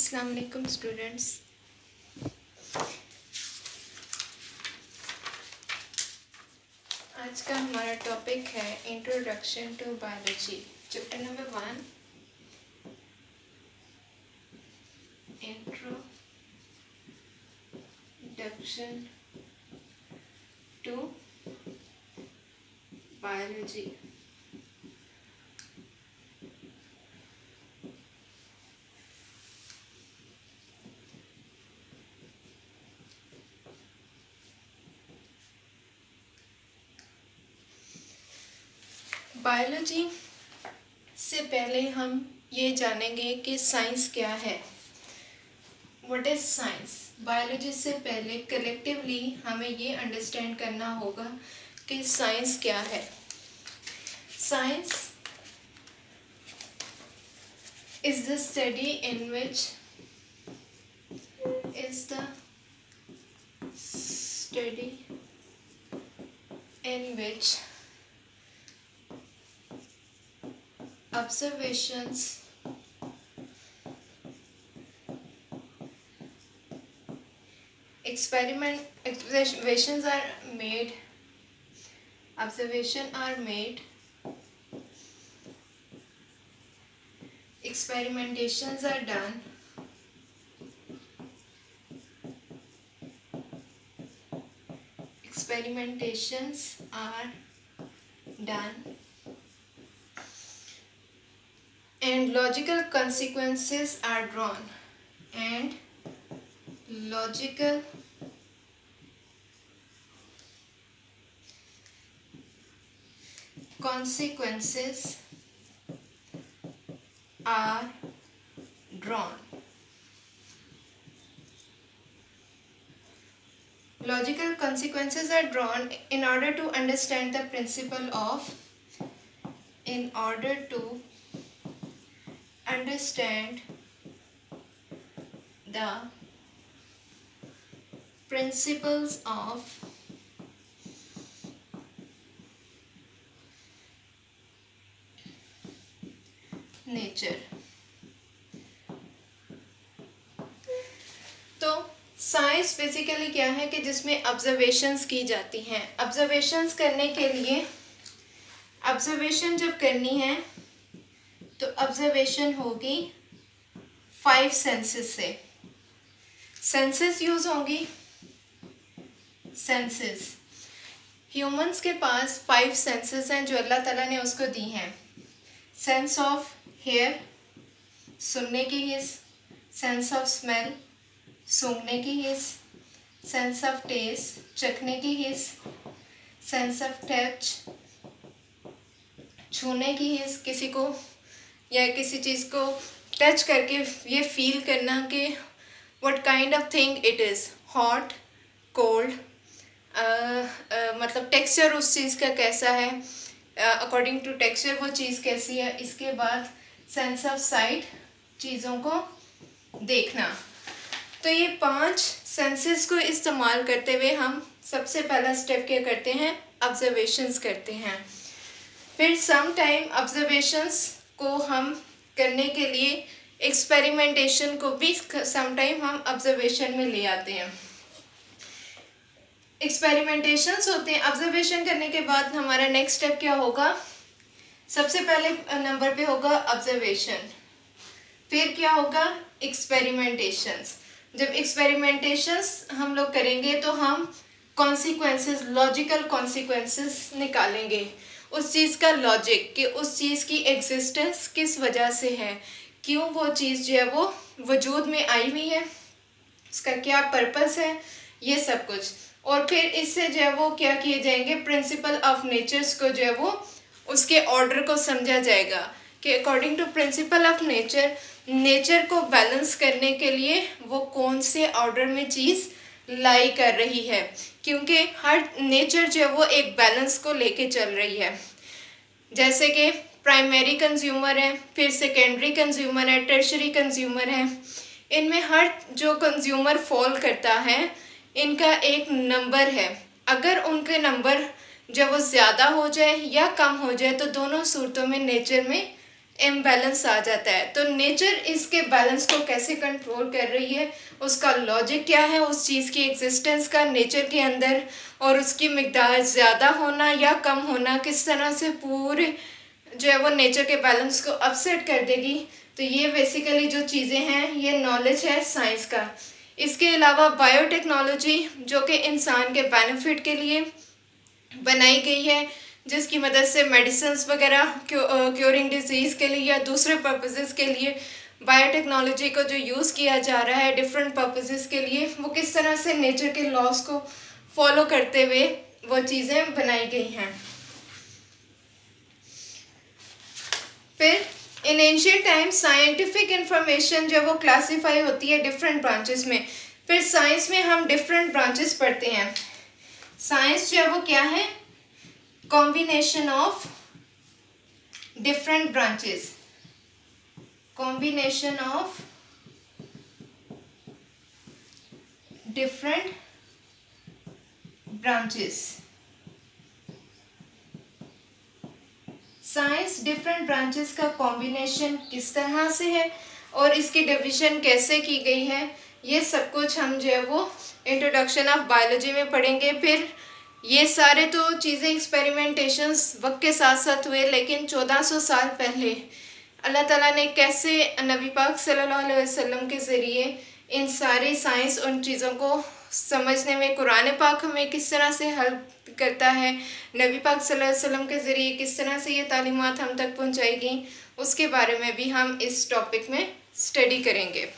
अस्सलाम वालेकुम स्टूडेंट्स। आज का हमारा टॉपिक है introduction to biology, chapter number 1, introduction to biology. Biology से पहले हम ये जानेंगे कि साइंस क्या है। What is science? बायोलॉजी से पहले कलेक्टिवली हमें ये अंडरस्टैंड करना होगा कि साइंस क्या है। Science is the study in which observations are made, experimentations are done, and logical consequences are drawn, Logical consequences are drawn in order to understand the principle of the principles of nature। तो science basically क्या है कि जिसमें observations की जाती हैं। Observations करने के लिए ऑब्जर्वेशन जब करनी है तो ऑब्जर्वेशन होगी 5 सेंसेस से। सेंसेस यूज होंगी। सेंसेस ह्यूमंस के पास 5 सेंसेस हैं जो अल्लाह ताला ने उसको दी हैं। सेंस ऑफ हेयर, सुनने की हिस्स, सेंस ऑफ स्मेल, सूंघने की हिस्स, सेंस ऑफ टेस्ट, चखने की हिस्स, सेंस ऑफ टच, छूने की हिस्स, किसी को या किसी चीज़ को टच करके ये फील करना कि what kind of thing it is, hot, cold, मतलब टेक्सचर उस चीज़ का कैसा है, अकॉर्डिंग टू टेक्सचर वो चीज़ कैसी है। इसके बाद सेंस ऑफ साइट, चीज़ों को देखना। तो ये 5 सेंसेस को इस्तेमाल करते हुए हम सबसे पहला स्टेप क्या करते हैं, ऑब्जर्वेशंस करते हैं। फिर सम टाइम ऑब्जर्वेशंस को हम करने के लिए एक्सपेरिमेंटेशन को भी सम टाइम हम ऑब्जर्वेशन में ले आते हैं। एक्सपेरिमेंटेशंस होते हैं। ऑब्जर्वेशन करने के बाद हमारा नेक्स्ट स्टेप क्या होगा, सबसे पहले नंबर पे होगा ऑब्जर्वेशन, फिर क्या होगा एक्सपेरिमेंटेशंस। जब एक्सपेरिमेंटेशंस हम लोग करेंगे तो हम कॉन्सिक्वेंसेस, लॉजिकल कॉन्सिक्वेंसेस निकालेंगे, उस चीज़ का लॉजिक कि उस चीज़ की एग्जिस्टेंस किस वजह से है, क्यों वो चीज़ जो है वो वजूद में आई हुई है, उसका क्या पर्पस है, ये सब कुछ। और फिर इससे जो है वो क्या किए जाएंगे, प्रिंसिपल ऑफ नेचर्स को जो है वो उसके ऑर्डर को समझा जाएगा कि according to principle of nature को बैलेंस करने के लिए वो कौन से ऑर्डर में चीज़ लाई कर रही है, क्योंकि हर नेचर जो है वो एक बैलेंस को लेके चल रही है। जैसे कि प्राइमरी कंज्यूमर है, फिर सेकेंडरी कंज्यूमर है, टर्शरी कंज्यूमर है। इनमें हर जो कंज्यूमर फॉल करता है इनका एक नंबर है। अगर उनके नंबर जब वो ज़्यादा हो जाए या कम हो जाए तो दोनों सूरतों में नेचर में इम्बैलेंस आ जाता है। तो नेचर इसके बैलेंस को कैसे कंट्रोल कर रही है, उसका लॉजिक क्या है, उस चीज़ की एग्जिस्टेंस का नेचर के अंदर, और उसकी मिकदार ज़्यादा होना या कम होना किस तरह से पूरे जो है वो नेचर के बैलेंस को अपसेट कर देगी। तो ये बेसिकली जो चीज़ें हैं ये नॉलेज है साइंस का। इसके अलावा बायोटेक्नोलॉजी जो कि इंसान के बेनिफिट के लिए बनाई गई है, जिसकी मदद से मेडिसिन्स वगैरह क्योरिंग डिजीज़ के लिए या दूसरे पर्पसेस के लिए बायोटेक्नोलॉजी को जो यूज़ किया जा रहा है डिफरेंट पर्पसेस के लिए, वो किस तरह से नेचर के लॉज को फॉलो करते हुए वो चीज़ें बनाई गई हैं। फिर इन एंशिएंट टाइम साइंटिफिक इंफॉर्मेशन जो वो क्लासीफाई होती है डिफरेंट ब्रांचेस में। फिर साइंस में हम डिफरेंट ब्रांचेस पढ़ते हैं। साइंस जो है वो क्या है, combination of different branches, combination of different branches. Science different branches का कॉम्बिनेशन किस तरह से है और इसकी डिवीजन कैसे की गई है, ये सब कुछ हम जो है वो इंट्रोडक्शन ऑफ बायोलॉजी में पढ़ेंगे। फिर ये सारे तो चीज़ें एक्सपेरिमेंटेशंस वक्त के साथ साथ हुए, लेकिन 1400 साल पहले अल्लाह ताला ने कैसे नबी पाक सल्लल्लाहु अलैहि वसल्लम के ज़रिए इन सारी साइंस उन चीज़ों को समझने में कुरान पाक हमें किस तरह से हेल्प करता है, नबी पाक सल्लल्लाहु अलैहि वसल्लम के ज़रिए किस तरह से ये तालीमात हम तक पहुँचाई गई, उसके बारे में भी हम इस टॉपिक में स्टडी करेंगे।